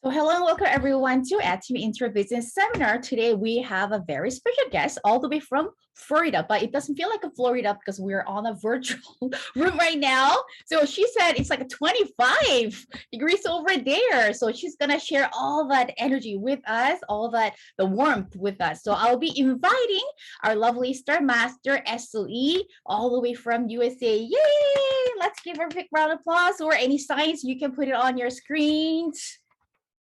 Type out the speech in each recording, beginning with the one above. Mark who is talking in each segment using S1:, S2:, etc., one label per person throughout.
S1: So hello and welcome everyone to Atomy Intro Business Seminar. Today we have a very special guest all the way from Florida, but it doesn't feel like a Florida because we're on a virtual room right now. So she said it's like 25 degrees over there. So she's gonna share all that energy with us, all that the warmth with us. So I'll be inviting our lovely Star Master Esther all the way from USA. Yay! Let's give her a big round of applause, or any signs you can put it on your screens.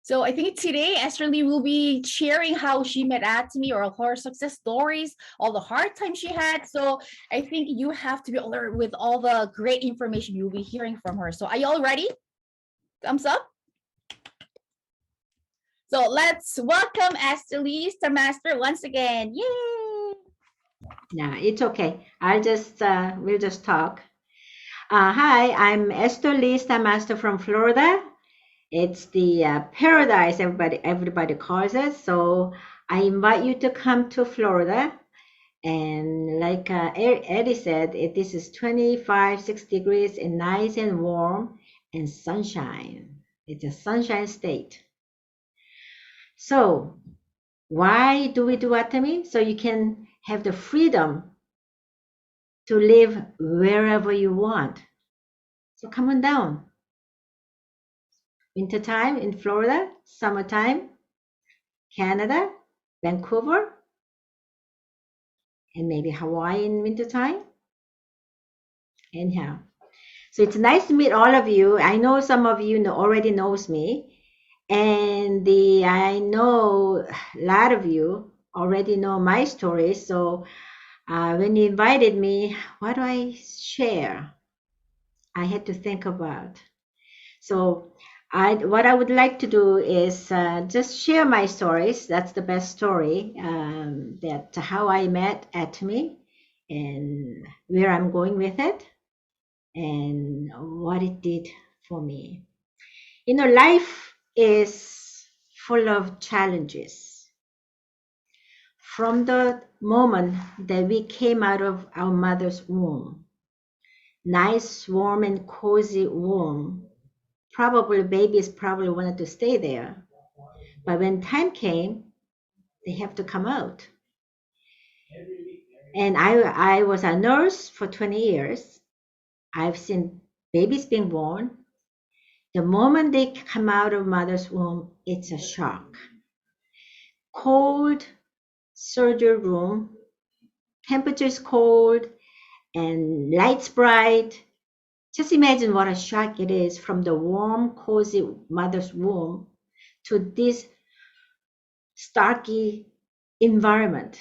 S1: So I think today Esther Lee will be sharing how she met Atomy or her success stories, all the hard times she had. So I think you have to be alert with all the great information you'll be hearing from her. So are you all ready? Thumbs up. So let's welcome Esther Lee, Star Master, once again. Yay!
S2: Yeah, it's okay. We'll just talk. Hi, I'm Esther Lee, Star Master from Florida. It's the paradise everybody calls it. So I invite you to come to Florida. And like Eddie said, this is 6 degrees and nice and warm and sunshine. It's a sunshine state. So why do we do Atomy? So you can have the freedom to live wherever you want. So come on down. Wintertime in Florida, summertime, Canada, Vancouver, and maybe Hawaii in wintertime. Anyhow, so it's nice to meet all of you. I know some of you already knows me, and I know a lot of you already know my story. So when you invited me, what do I share? I had to think about. So what I would like to do is just share my stories. That's the best story, that how I met Atomy and where I'm going with it and what it did for me. You know, life is full of challenges. From the moment that we came out of our mother's womb, nice, warm, and cozy womb, probably babies probably wanted to stay there. But when time came, they have to come out. And I was a nurse for 20 years. I've seen babies being born. The moment they come out of mother's womb, it's a shock. Cold surgery room, temperature is cold, and lights bright. Just imagine what a shock it is from the warm, cozy mother's womb to this starky environment.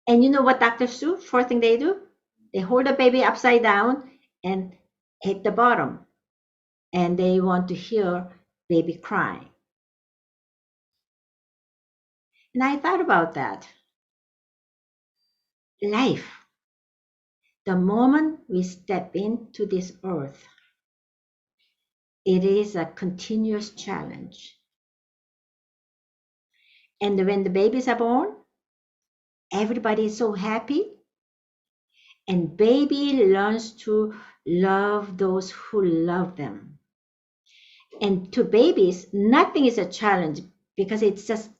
S2: And you know what doctors do? First thing they do, they hold the baby upside down and hit the bottom. And they want to hear baby cry. And I thought about that. Life, the moment we step into this earth, it is a continuous challenge. And when the babies are born, everybody is so happy. And baby learns to love those who love them. And to babies, nothing is a challenge because it's just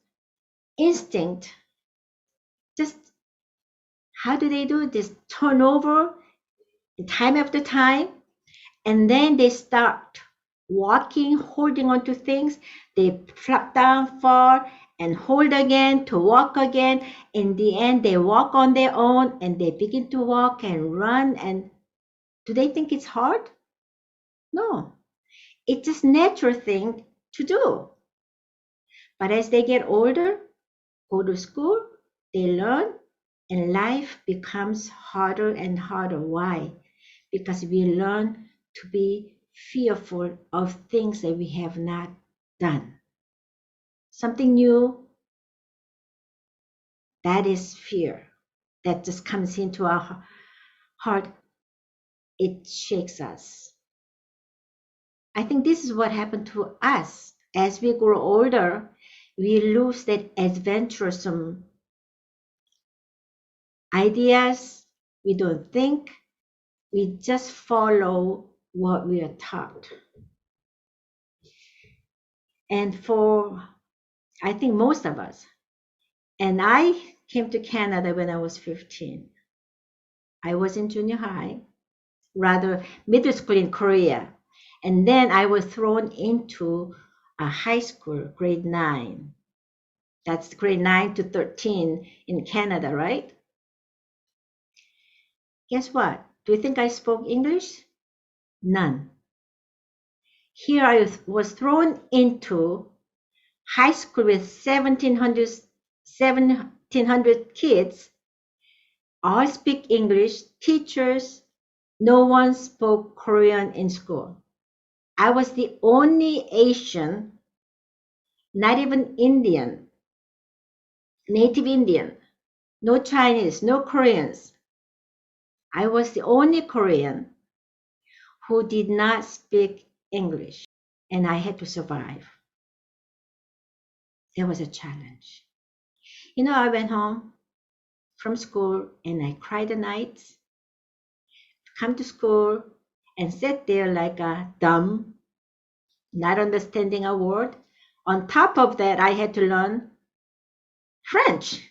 S2: instinct. Just how do they do this? Turn over time after time, and then they start walking, holding on to things. They flop down, fall, and hold again to walk again. In the end, they walk on their own and they begin to walk and run. And do they think it's hard? No, it's just natural thing to do. But as they get older, go to school, they learn, and life becomes harder and harder. Why? Because we learn to be fearful of things that we have not done. Something new, that is fear. That just comes into our heart. It shakes us. I think this is what happened to us. As we grow older, we lose that adventuresome ideas. We don't think. We just follow what we are taught. And for, I think most of us, and I came to Canada when I was 15. I was in junior high, rather middle school in Korea. And then I was thrown into a high school, grade 9. That's grade 9 to 13 in Canada, right? Guess what? Do you think I spoke English? None. Here I was thrown into high school with 1,700 kids, all speak English, teachers, no one spoke Korean in school. I was the only Asian, not even Indian, native Indian, no Chinese, no Koreans. I was the only Korean who did not speak English, and I had to survive. There was a challenge. I went home from school and I cried the nights, come to school and sit there like a dumb, not understanding a word. On top of that, I had to learn French.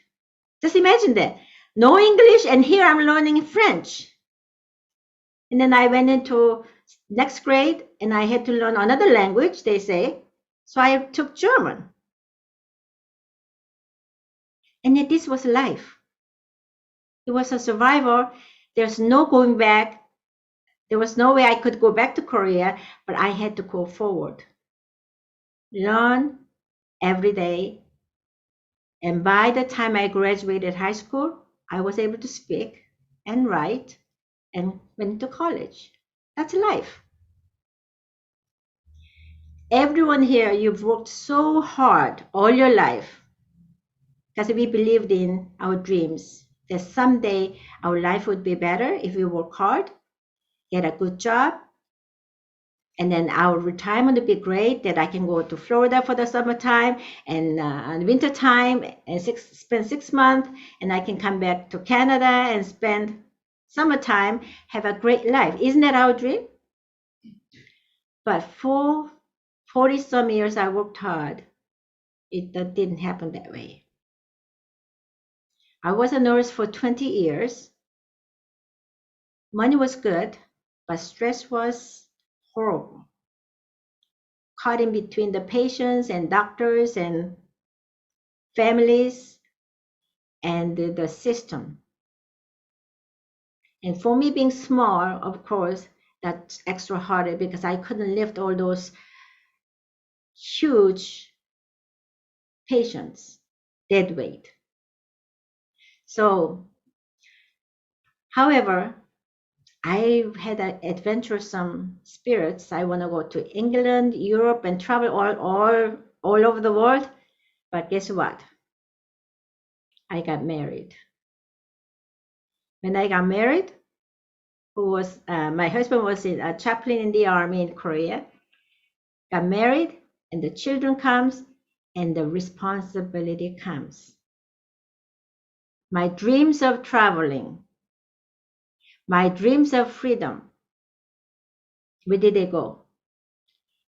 S2: Just imagine that. No English, and here I'm learning French. And then I went into next grade and I had to learn another language, they say. So I took German. And yet this was life. It was a survival. There's no going back. There was no way I could go back to Korea, but I had to go forward. Learn every day. And by the time I graduated high school, I was able to speak and write and went to college. That's life. Everyone here, you've worked so hard all your life because we believed in our dreams that someday our life would be better if we work hard, get a good job, and then our retirement would be great, that I can go to Florida for the summertime and winter time and spend 6 months, and I can come back to Canada and spend summertime, have a great life. Isn't that our dream? But for 40 some years, I worked hard. That didn't happen that way. I was a nurse for 20 years. Money was good, but stress was horrible. Caught in between the patients and doctors and families and the system. And for me being small, of course, that's extra harder because I couldn't lift all those huge patients, dead weight. So, however, I had an adventuresome spirits. I want to go to England, Europe, and travel all over the world. But guess what? I got married. When I got married, my husband was a chaplain in the army in Korea. Got married, and the children comes, and the responsibility comes. My dreams of traveling, my dreams of freedom, where did they go?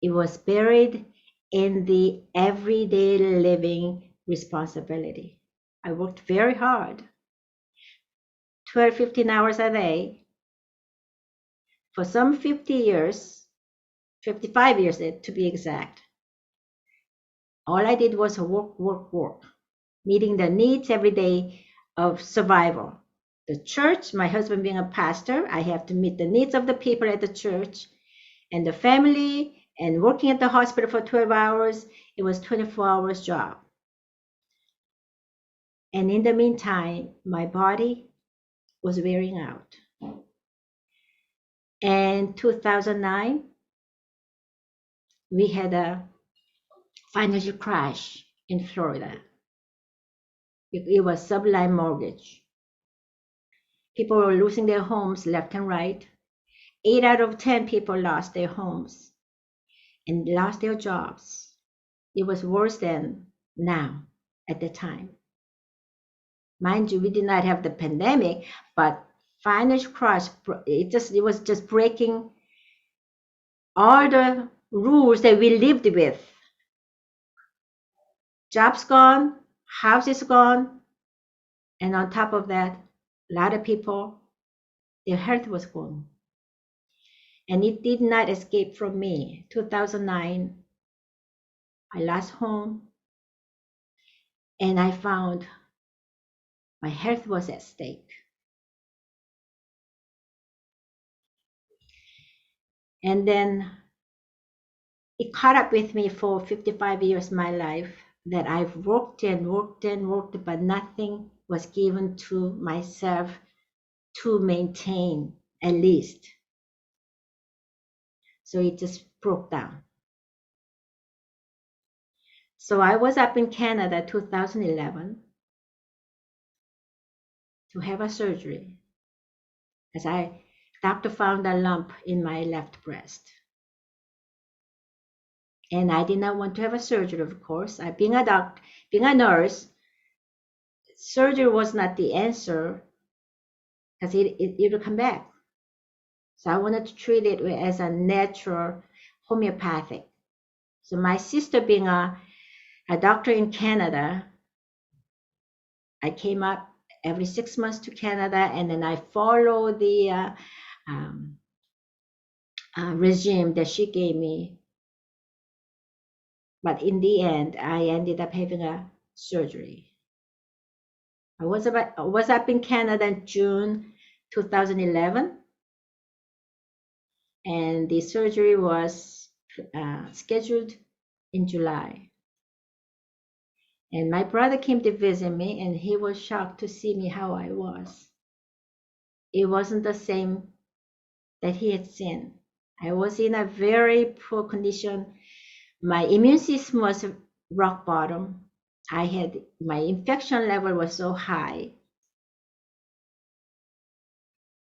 S2: It was buried in the everyday living responsibility. I worked very hard, 12, 15 hours a day, for some 50 years, 55 years to be exact. All I did was work, meeting the needs every day of survival. The church, my husband being a pastor, I have to meet the needs of the people at the church and the family, and working at the hospital for 12 hours. It was 24 hours job. And in the meantime, my body was wearing out. And 2009, we had a financial crash in Florida. It was subprime mortgage. People were losing their homes left and right. 8 out of 10 people lost their homes and lost their jobs. It was worse than now at the time. Mind you, we did not have the pandemic, but financial crash, it was just breaking all the rules that we lived with. Job's gone, house is gone, and on top of that, a lot of people, their health was gone. And it did not escape from me. 2009, I lost home, and I found my health was at stake. And then it caught up with me for 55 years of my life that I've worked and worked and worked, but nothing was given to myself to maintain at least. So it just broke down. So I was up in Canada 2011 to have a surgery as doctor found a lump in my left breast. And I did not want to have a surgery, of course. Being a nurse, surgery was not the answer because it will come back. So I wanted to treat it as a natural homeopathic. So my sister being a doctor in Canada, I came up every 6 months to Canada, and then I follow the regime that she gave me. But in the end, I ended up having a surgery. I was up in Canada in June 2011, and the surgery was scheduled in July. And my brother came to visit me, and he was shocked to see me how I was. It wasn't the same that he had seen. I was in a very poor condition. My immune system was rock bottom. My infection level was so high.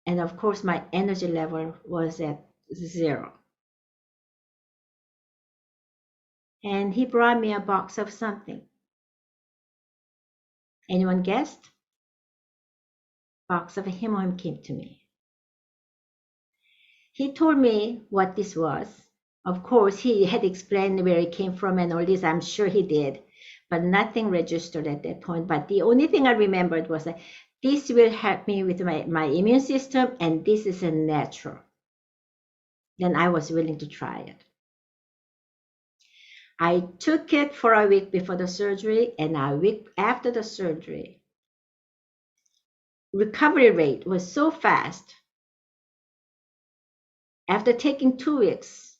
S2: And of course, my energy level was at 0. And he brought me a box of something. Anyone guessed? Box of Himom came to me. He told me what this was. Of course, he had explained where it came from and all this. I'm sure he did, but nothing registered at that point. But the only thing I remembered was that this will help me with my immune system, and this is a natural. Then I was willing to try it. I took it for a week before the surgery, and a week after the surgery. Recovery rate was so fast. After taking 2 weeks,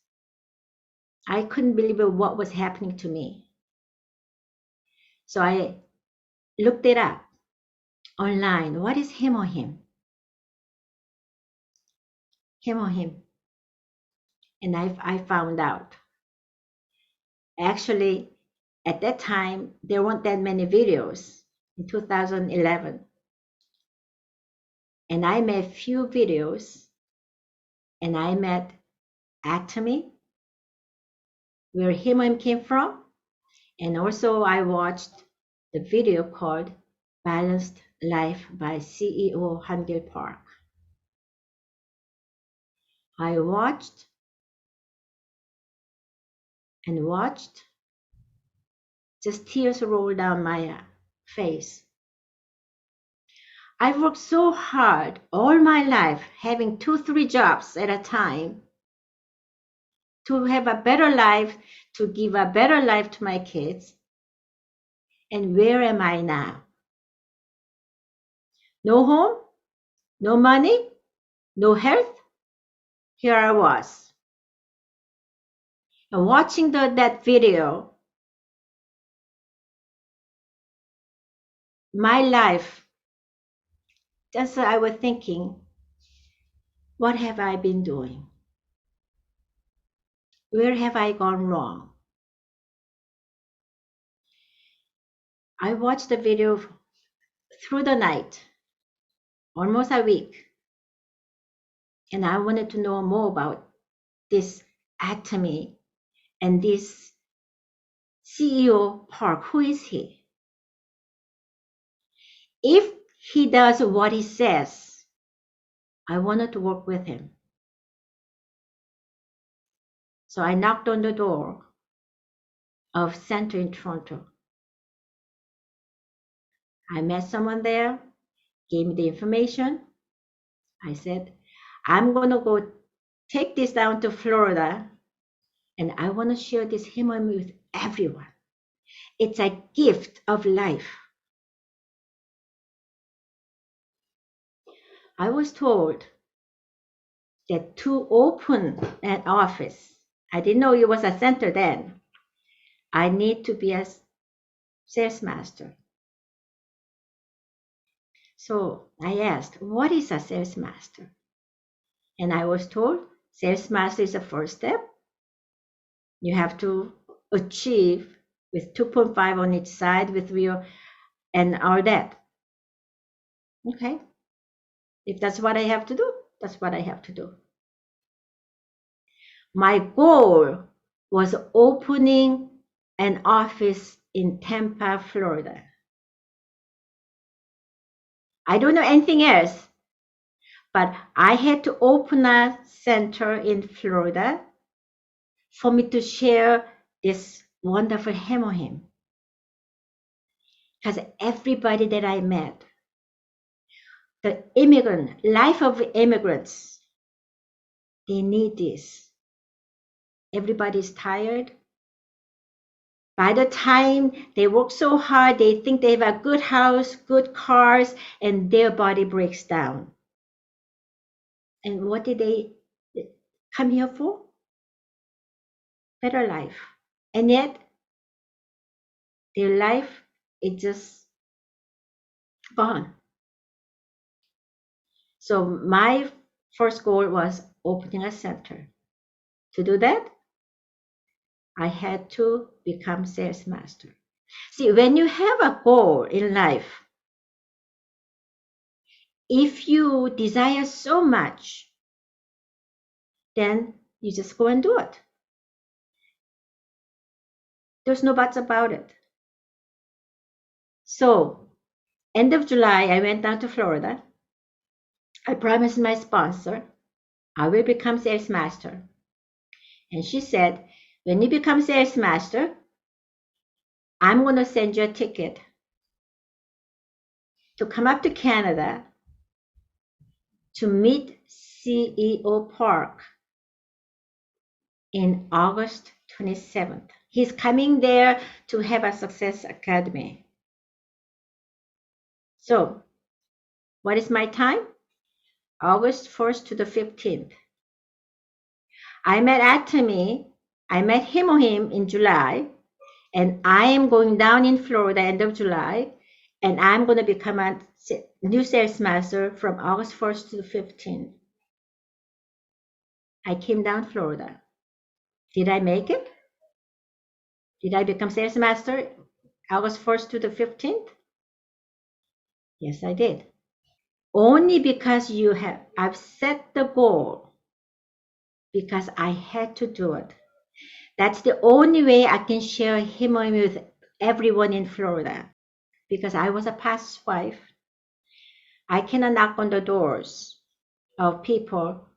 S2: I couldn't believe what was happening to me. So I looked it up online. What is Hemohim? Hemohim. And I found out. Actually, at that time, there weren't that many videos in 2011. And I made few videos, and I met Atomy, where Hemohim came from. And also I watched the video called Balanced Life by CEO Hangil Park. I watched and watched, just tears rolled down my face. I've worked so hard all my life, having 2-3 jobs at a time, to have a better life, to give a better life to my kids. And where am I now? No home, no money, no health. Here I was. And watching that video, my life, just I was thinking, what have I been doing? Where have I gone wrong? I watched the video through the night, almost a week, and I wanted to know more about this Atomy and this CEO Park. Who is he? If he does what he says, I wanted to work with him. So I knocked on the door of Center in Toronto. I met someone there, gave me the information. I said, I'm going to go take this down to Florida, and I want to share this hymn with everyone. It's a gift of life. I was told that to open an office, I didn't know it was a center then, I need to be a sales master. So I asked, what is a sales master? And I was told, sales master is the first step. You have to achieve with 2.5 on each side with your and all that. Okay. If that's what I have to do, that's what I have to do. My goal was opening an office in Tampa, Florida. I don't know anything else, but I had to open a center in Florida for me to share this wonderful hymn. Because everybody that I met, the life of immigrants, they need this. Everybody's tired. By the time they work so hard, they think they have a good house, good cars, and their body breaks down. And what did they come here for? Better life. And yet, their life is just gone. So my first goal was opening a center. To do that, I had to become sales master. See, when you have a goal in life, if you desire so much, then you just go and do it. There's no buts about it. So, end of July, I went down to Florida. I promised my sponsor, I will become sales master. And she said, when you become sales master, I'm going to send you a ticket to come up to Canada to meet CEO Park in August 27th. He's coming there to have a Success Academy. So, what is my time? August 1st to the 15th. I met Atomy. I met him in July, and I am going down in Florida end of July, and I'm going to become a new sales master from August 1st to the 15th. I came down Florida. Did I make it? Did I become sales master August 1st to the 15th? Yes, I did. Only because I've set the goal, because I had to do it. That's the only way I can share him with everyone in Florida, because I was a pastor's wife. I cannot knock on the doors of people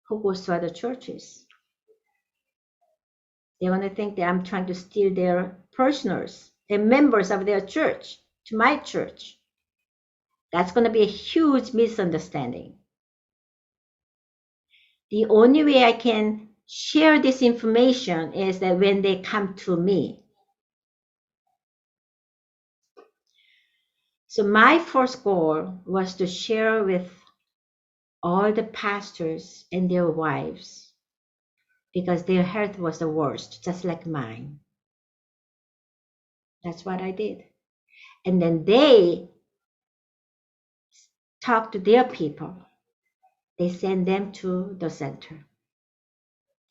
S2: who go to other churches. They're going to think that I'm trying to steal their parishioners, the members of their church, to my church. That's going to be a huge misunderstanding. The only way I can share this information is that when they come to me. So my first goal was to share with all the pastors and their wives, because their health was the worst, just like mine. That's what I did. And then they talk to their people. They send them to the center.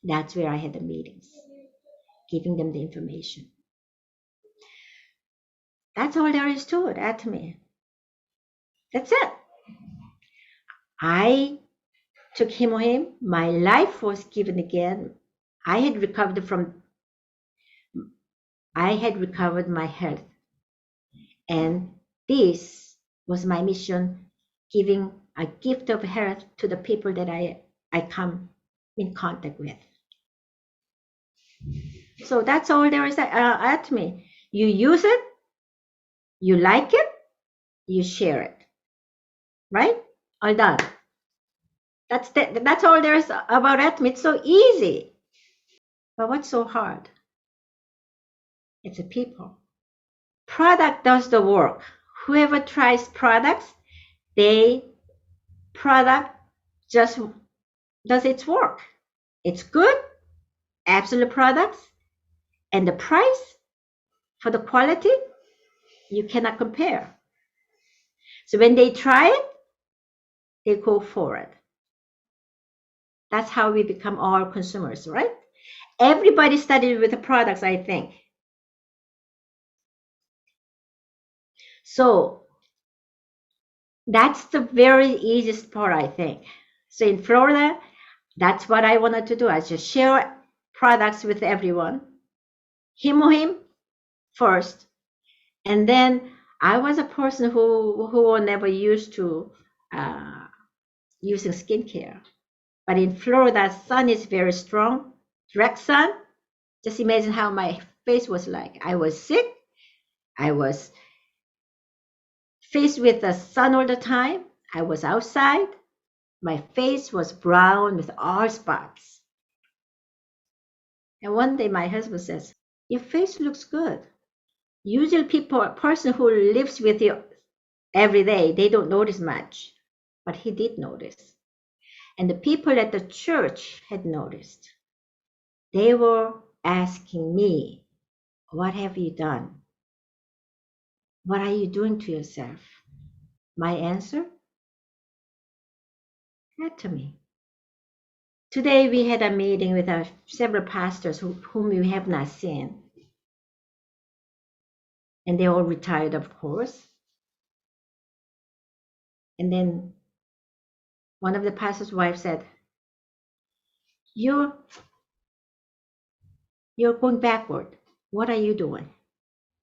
S2: That's where I had the meetings, giving them the information. That's all there is to it, Atomy. That's it. I took him. My life was given again. I had recovered my health. And this was my mission, giving a gift of health to the people that I come in contact with. So that's all there is at me. You use it, you like it, you share it. Right? All done. That's all there is about Atomy. It's so easy. But what's so hard? It's the people. Product does the work. Whoever tries products, product just does its work. It's good, absolute products, and the price for the quality, you cannot compare. So when they try it, they go for it. That's how we become all consumers, right? Everybody studied with the products, I think. So that's the very easiest part, I think. So in Florida, that's what I wanted to do. I just share products with everyone. Him or him first. And then I was a person who never used to using skincare. But in Florida, sun is very strong, direct sun. Just imagine how my face was like. I was sick. I was faced with the sun all the time. I was outside. My face was brown with all spots. And one day my husband says, "Your face looks good." Usually a person who lives with you every day, they don't notice much. But he did notice. And the people at the church had noticed. They were asking me, "What have you done? What are you doing to yourself?" My answer? Atomy. Today we had a meeting with several pastors whom we have not seen. And they all retired, of course. And then one of the pastor's wives said, You're going backward. What are you doing?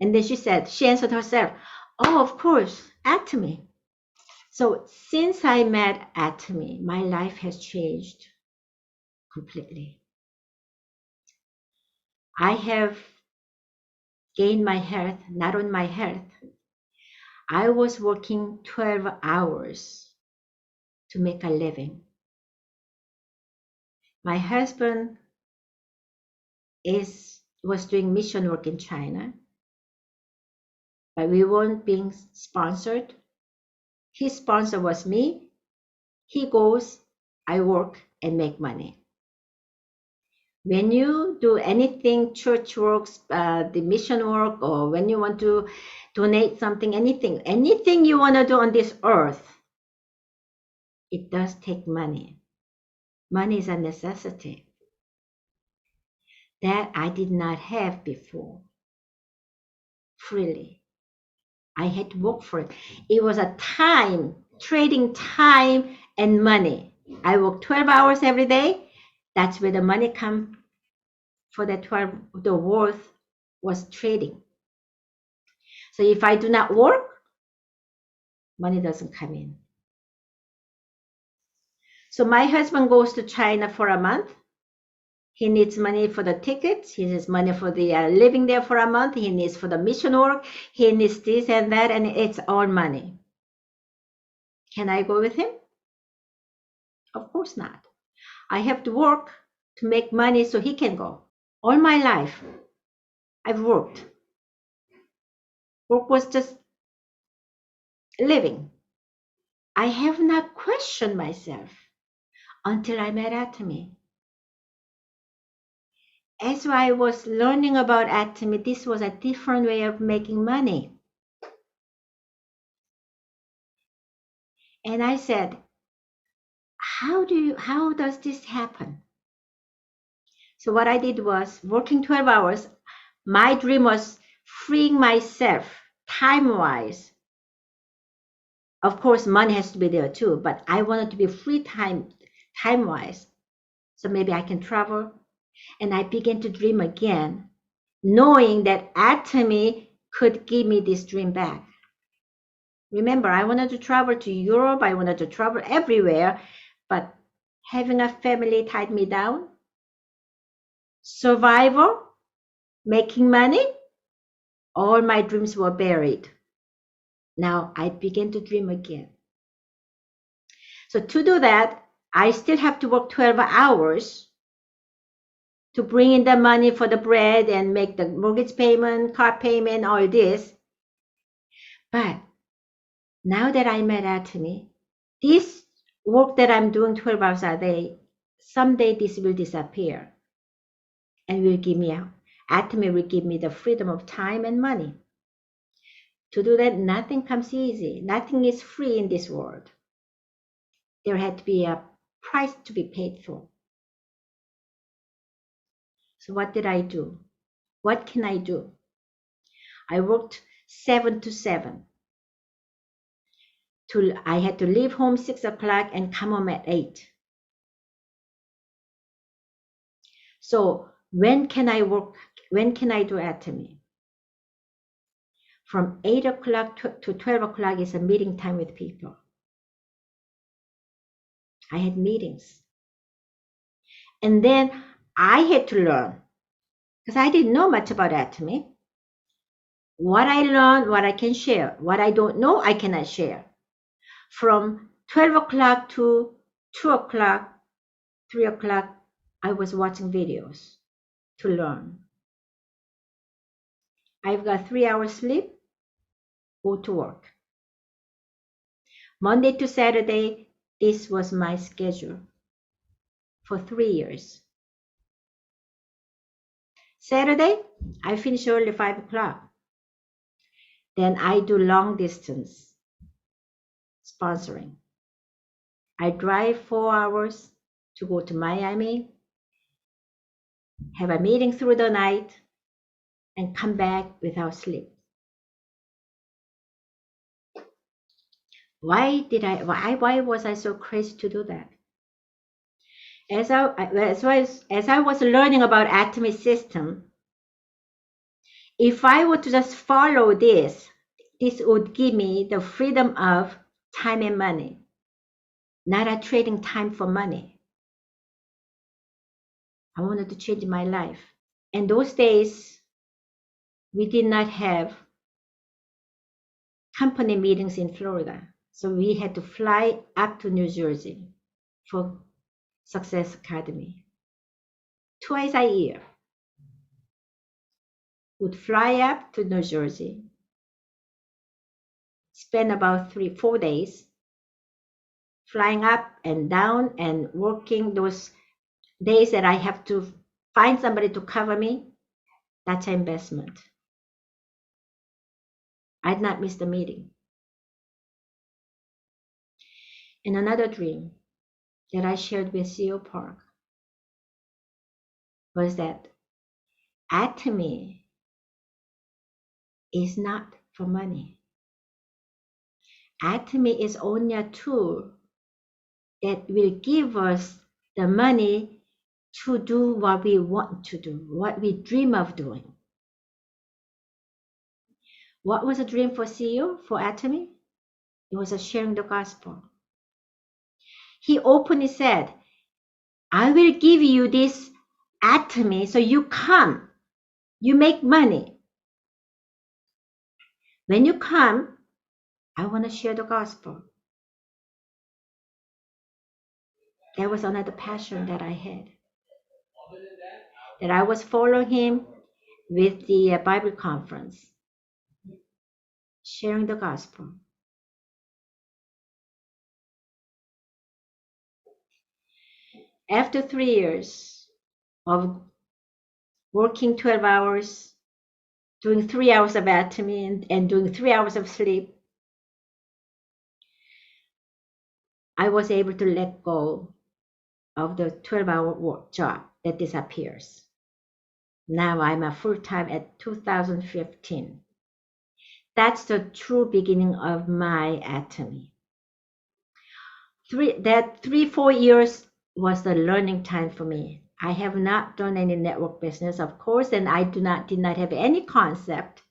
S2: And then she answered herself, "Oh, of course, Atomy." So since I met Atomy, my life has changed completely. I have gained my health, not only my health. I was working 12 hours to make a living. My husband was doing mission work in China, but we weren't being sponsored. His sponsor was me. He goes, I work and make money. When you do anything, church works, the mission work, or when you want to donate something, anything you want to do on this earth, it does take money. Money is a necessity that I did not have before, freely. I had to work for it. It was a trading time and money. I work 12 hours every day. That's where the money comes for the 12, the worth was trading. So if I do not work, money doesn't come in. So my husband goes to China for a month. He needs money for the tickets. He needs money for the living there for a month. He needs for the mission work. He needs this and that, and it's all money. Can I go with him? Of course not. I have to work to make money so he can go. All my life, I've worked. Work was just living. I have not questioned myself until I met Atomy. As I was learning about Atomy, this was a different way of making money. And I said, how does this happen? So what I did was working 12 hours. My dream was freeing myself time-wise. Of course, money has to be there too, but I wanted to be free time-wise. So maybe I can travel. And I began to dream again, knowing that Atomy could give me this dream back. Remember, I wanted to travel to Europe. I wanted to travel everywhere, but having a family tied me down. Survival, making money, all my dreams were buried. Now I began to dream again. So to do that, I still have to work 12 hours to bring in the money for the bread and make the mortgage payment, car payment, all this. But now that I'm at Atomy, this work that I'm doing 12 hours a day, someday this will disappear and will give me Atomy will give me the freedom of time and money. To do that, nothing comes easy. Nothing is free in this world. There had to be a price to be paid for. So what did I do? What can I do? I worked 7 to 7. I had to leave home 6 o'clock and come home at 8. So when can I work? When can I do Atomy? From 8 o'clock to 12 o'clock is a meeting time with people. I had meetings. And then I had to learn, because I didn't know much about Atomy. What I learned, what I can share. What I don't know, I cannot share. From 12 o'clock to 2 o'clock, 3 o'clock, I was watching videos to learn. I've got 3 hours sleep, go to work. Monday to Saturday, this was my schedule for 3 years. Saturday, I finish early 5 o'clock. Then I do long distance sponsoring. I drive 4 hours to go to Miami, have a meeting through the night, and come back without sleep. Why was I so crazy to do that? As I was learning about Atomy system, if I were to just follow this would give me the freedom of time and money, not a trading time for money. I wanted to change my life. And those days, we did not have company meetings in Florida. So we had to fly up to New Jersey for Success Academy. Twice a year. Would fly up to New Jersey, spend about 3-4 days flying up and down and working those days that I have to find somebody to cover me. That's an investment. I'd not miss the meeting. And another dream that I shared with CEO Park was that Atomy is not for money. Atomy is only a tool that will give us the money to do what we want to do, what we dream of doing. What was a dream for CEO, for Atomy? It was a sharing the gospel. He openly said, I will give you this Atomy so you come, you make money. When you come, I want to share the gospel. That was another passion that I had. That I was following him with the Bible conference, sharing the gospel. After 3 years of working 12 hours, doing 3 hours of Atomy and doing 3 hours of sleep, I was able to let go of the 12-hour work job that disappears. Now I'm a full-time at 2015. That's the true beginning of my Atomy. 3-4 years was the learning time for me. I have not done any network business, of course, and I did not have any concept.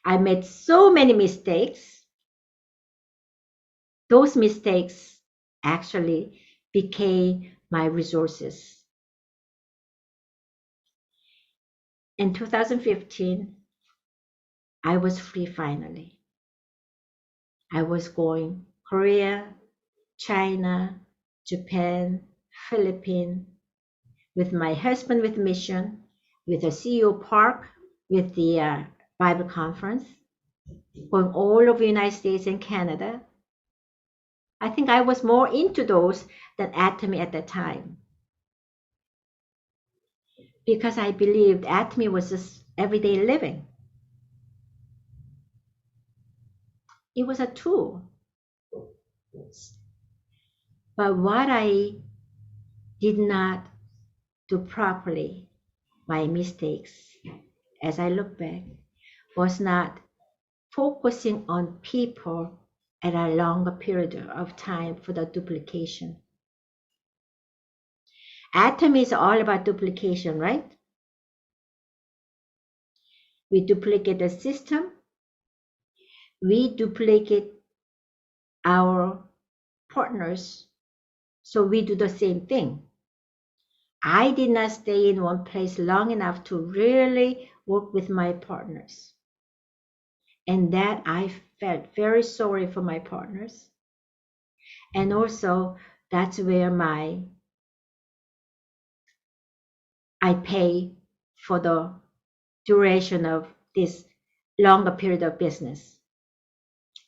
S2: I made so many mistakes. Those mistakes actually became my resources. In 2015, I was free finally. I was going Korea, China, Japan, Philippines, with my husband with mission, with the CEO Park, with the Bible conference, going all over the United States and Canada. I think I was more into those than Atomy at that time, because I believed Atomy was just everyday living. It was a tool. But what I did not do properly, my mistakes, as I look back, was not focusing on people at a longer period of time for the duplication. Atomy is all about duplication, right? We duplicate the system, we duplicate our partners, so we do the same thing. I did not stay in one place long enough to really work with my partners. And that I felt very sorry for my partners. And also that's where I pay for the duration of this longer period of business.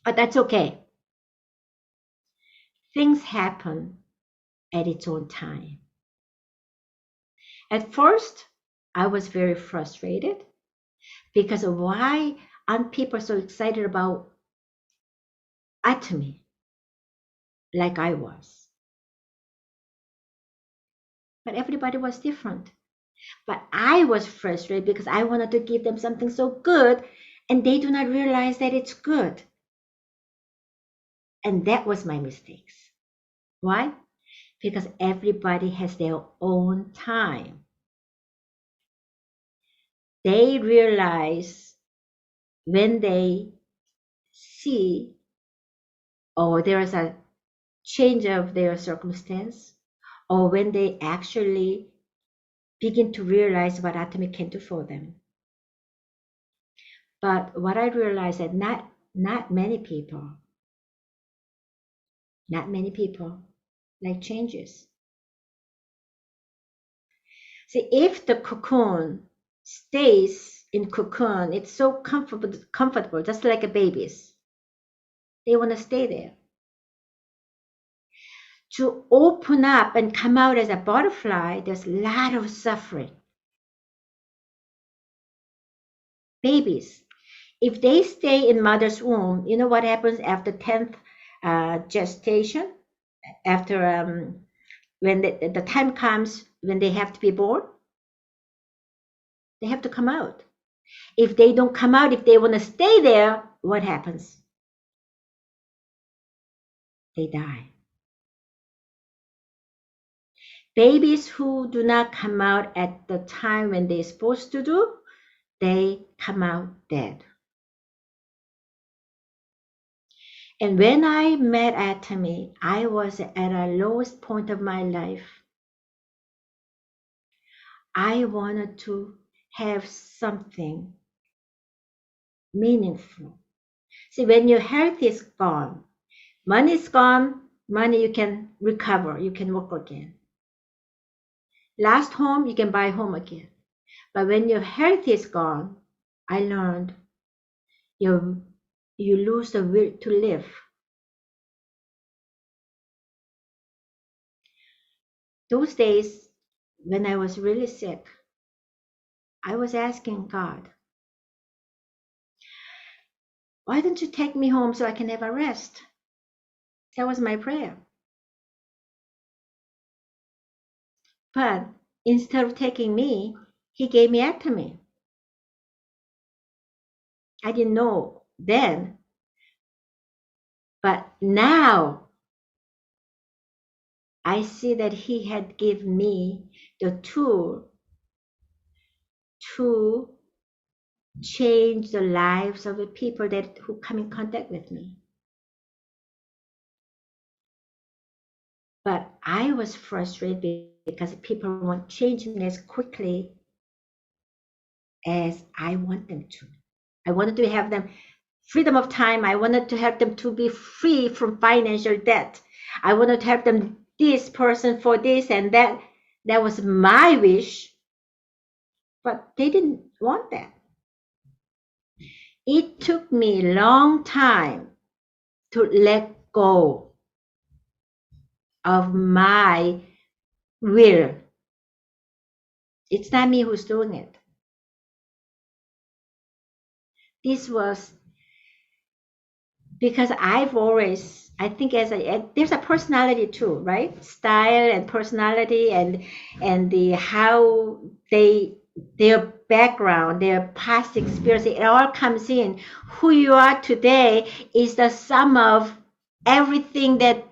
S2: But that's okay. Things happen at its own time. At first, I was very frustrated because of why aren't people so excited about Atomy like I was? But everybody was different. But I was frustrated because I wanted to give them something so good and they do not realize that it's good. And that was my mistakes. Why? Because everybody has their own time. They realize when they see or there is a change of their circumstance, or when they actually begin to realize what Atomy can do for them. But what I realized that not many people like changes. See, if the cocoon stays in cocoon, it's so comfortable, just like a baby's. They want to stay there. To open up and come out as a butterfly, there's a lot of suffering. Babies, if they stay in mother's womb, you know what happens after 10th gestation? After when the time comes when they have to be born, they have to come out. If they don't come out, if they want to stay there, what happens? They die. Babies who do not come out at the time when they're supposed to do, they come out dead. And when I met Atomy, I was at a lowest point of my life. I wanted to have something meaningful. See, when your health is gone, money is gone, money you can recover, you can work again. Last home, you can buy home again. But when your health is gone, I learned you lose the will to live. Those days, when I was really sick, I was asking God, why don't you take me home so I can have a rest? That was my prayer. But instead of taking me, he gave me Atomy. I didn't know then, but now I see that he had given me the tool to change the lives of the people who come in contact with me. But I was frustrated because people weren't changing as quickly as I want them to. I wanted to have them freedom of time. I wanted to help them to be free from financial debt. I wanted to help them, this person for this and that. That was my wish, but they didn't want that. It took me a long time to let go of my will. It's not me who's doing it. This was because I've always, I think there's a personality too, right? Style and personality and the how their background, their past experience, it all comes in. Who you are today is the sum of everything that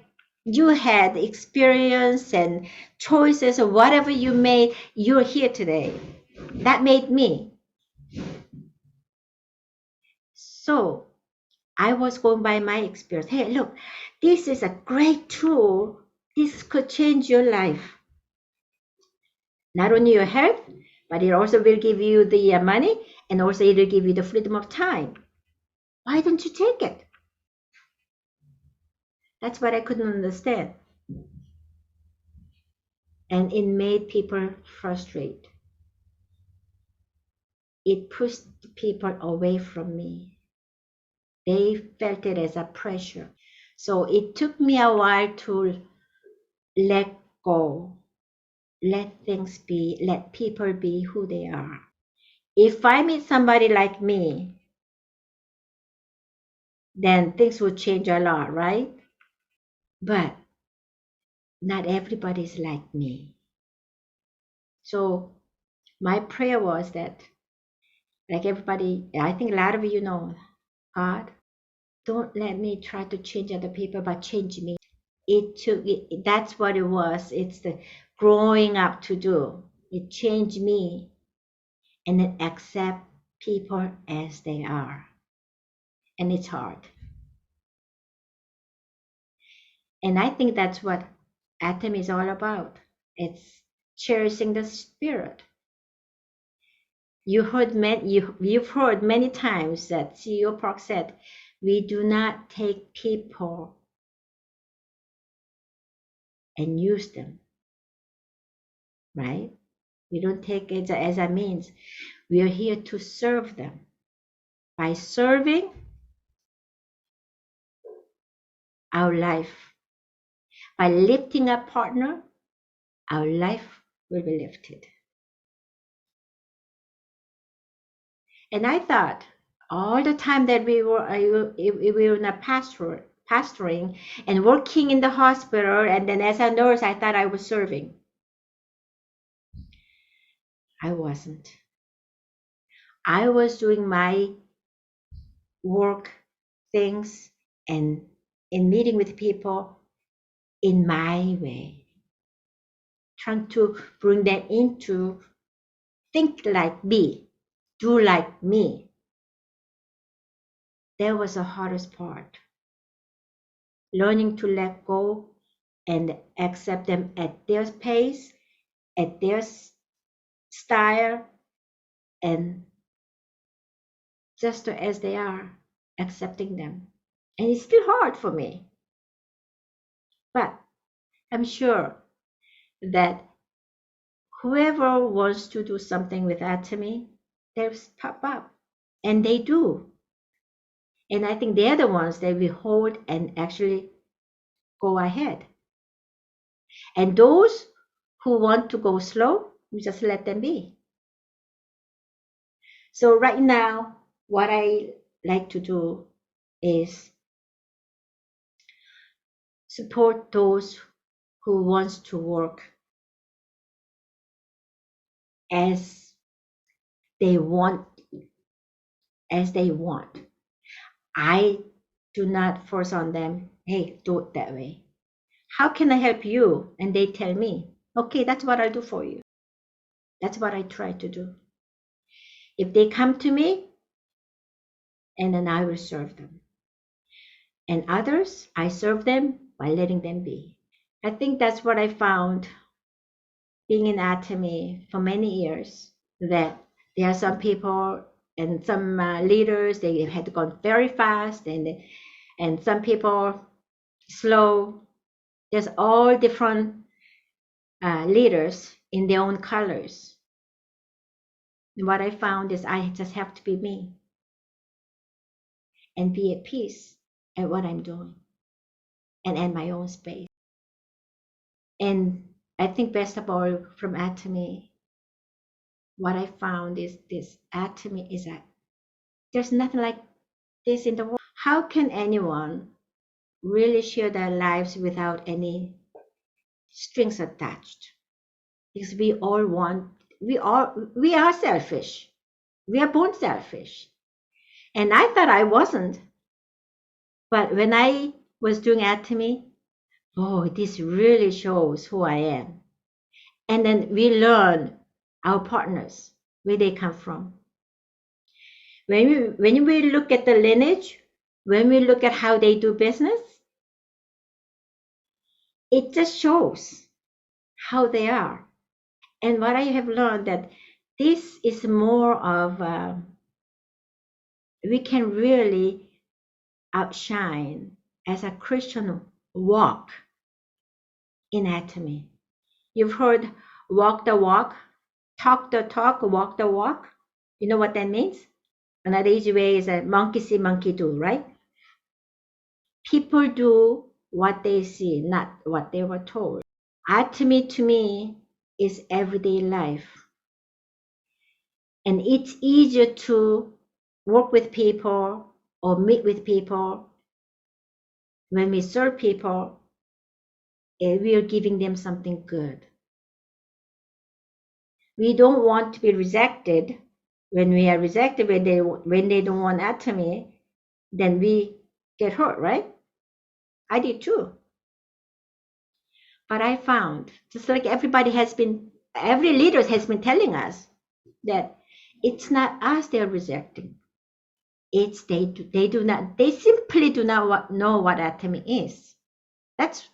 S2: you had experience and choices or whatever you made. You're here today. That made me. So I was going by my experience. Hey, look, this is a great tool. This could change your life. Not only your health, but it also will give you the money, and also it will give you the freedom of time. Why don't you take it? That's what I couldn't understand. And it made people frustrated. It pushed people away from me. They felt it as a pressure. So it took me a while to let go, let things be, let people be who they are. If I meet somebody like me, then things will change a lot, right? But not everybody's like me. So my prayer was that, like everybody, I think a lot of you know, God, don't let me try to change other people, but change me. That's what it was. It's the growing up to do. It changed me and then accept people as they are. And it's hard. And I think that's what Atomy is all about. It's cherishing the spirit. You've heard many times that CEO Park said, we do not take people and use them, right? We don't take it as a means. We are here to serve them. By serving our life, by lifting a partner, our life will be lifted. And I thought all the time that we were in a pastoring and working in the hospital, and then as a nurse, I thought I was serving. I wasn't. I was doing my work things and in meeting with people in my way, trying to bring them into think like me, do like me. That was the hardest part. Learning to let go and accept them at their pace, at their style, and just as they are, accepting them. And it's still hard for me. But I'm sure that whoever wants to do something with Atomy, they'll pop up. And they do. And I think they're the ones that we hold and actually go ahead. And those who want to go slow, we just let them be. So right now, what I like to do is support those who wants to work as they want, as they want. I do not force on them, hey, do it that way. How can I help you? And they tell me, okay, that's what I'll do for you. That's what I try to do. If they come to me, and then I will serve them. And others, I serve them by letting them be. I think that's what I found being in Atomy for many years, that there are some people and some leaders, they had gone very fast, and some people slow. There's all different leaders in their own colors. And what I found is I just have to be me and be at peace at what I'm doing and at my own space. And I think best of all from Atomy, what I found is this Atomy is that there's nothing like this in the world. How can anyone really share their lives without any strings attached? Because we are selfish. We are born selfish. And I thought I wasn't. But when I was doing Atomy, oh, this really shows who I am. And then we learn our partners, where they come from. When we look at the lineage, when we look at how they do business, it just shows how they are. And what I have learned that this is more of we can really outshine as a Christian walk in Atomy. You've heard walk the walk, talk the talk, walk the walk. You know what that means? Another easy way is a monkey see, monkey do, right? People do what they see, not what they were told. Atomy to me is everyday life. And it's easier to work with people or meet with people when we serve people and we are giving them something good. We don't want to be rejected. When we are rejected, when they don't want Atomy, then we get hurt, right? I did too. But I found, just like every leader has been telling us, that it's not us they're rejecting. It's they simply do not know what Atomy is. That's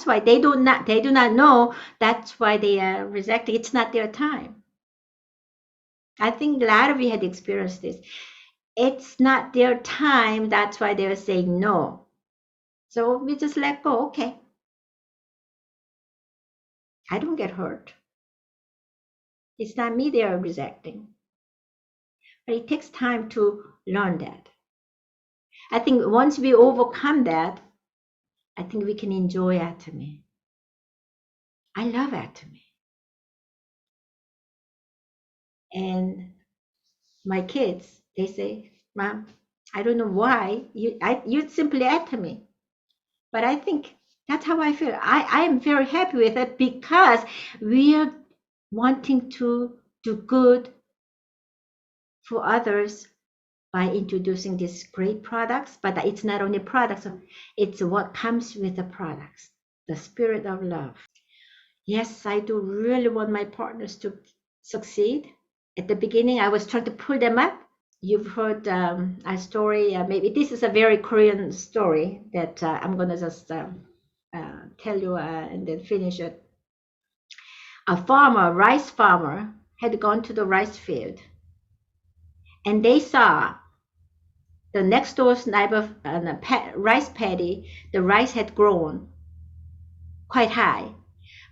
S2: why they do not know. That's why they are rejecting. It's not their time. I think a lot of you had experienced this. It's not their time. That's why they're saying no. So we just let go. Okay. I don't get hurt. It's not me they are rejecting. But it takes time to learn that. I think once we overcome that, I think we can enjoy Atomy. I love Atomy. And my kids, they say, Mom, I don't know why you simply Atomy. But I think that's how I feel. I am very happy with it because we are wanting to do good for others by introducing these great products. But it's not only products, it's what comes with the products, the spirit of love. Yes, I do really want my partners to succeed. At the beginning, I was trying to pull them up. You've heard a story, maybe this is a very Korean story that I'm going to just tell you and then finish it. A rice farmer, had gone to the rice field, and they saw the next door's neighbor rice paddy. The rice had grown quite high,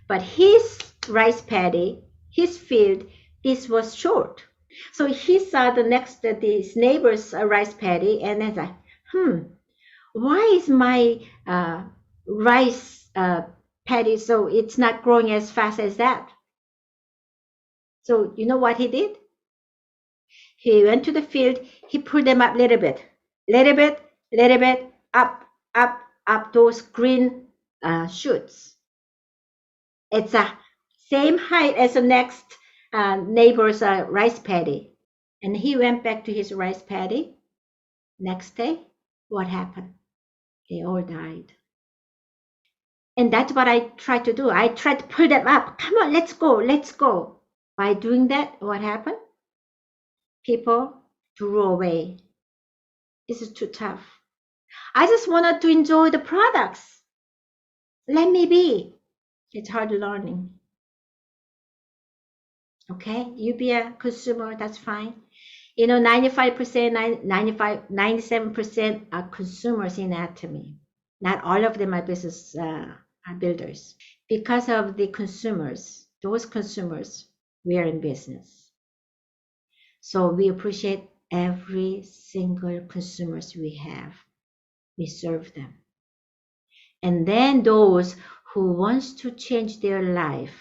S2: but his rice paddy, his field, this was short. So he saw this neighbor's rice paddy, and then like, why is my rice paddy so it's not growing as fast as that? So you know what he did? He went to the field. He pulled them up a little bit, up those green shoots. It's a same height as the next neighbor's rice paddy. And he went back to his rice paddy. Next day, what happened? They all died. And that's what I tried to do. I tried to pull them up. Come on, let's go, let's go. By doing that, what happened? People drew away. This is too tough. I just wanted to enjoy the products. Let me be. It's hard learning. Okay, you be a consumer, that's fine. You know, 95%, 97% are consumers in Atomy. Not all of them are business builders. Because of the consumers, those consumers, we are in business. So we appreciate every single consumers we have. We serve them. And then those who wants to change their life,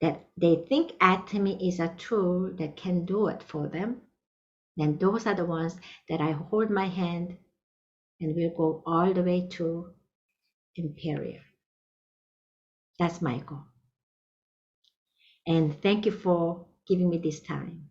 S2: that they think Atomy is a tool that can do it for them, then those are the ones that I hold my hand and we'll go all the way to Imperial. That's my goal. And thank you for giving me this time.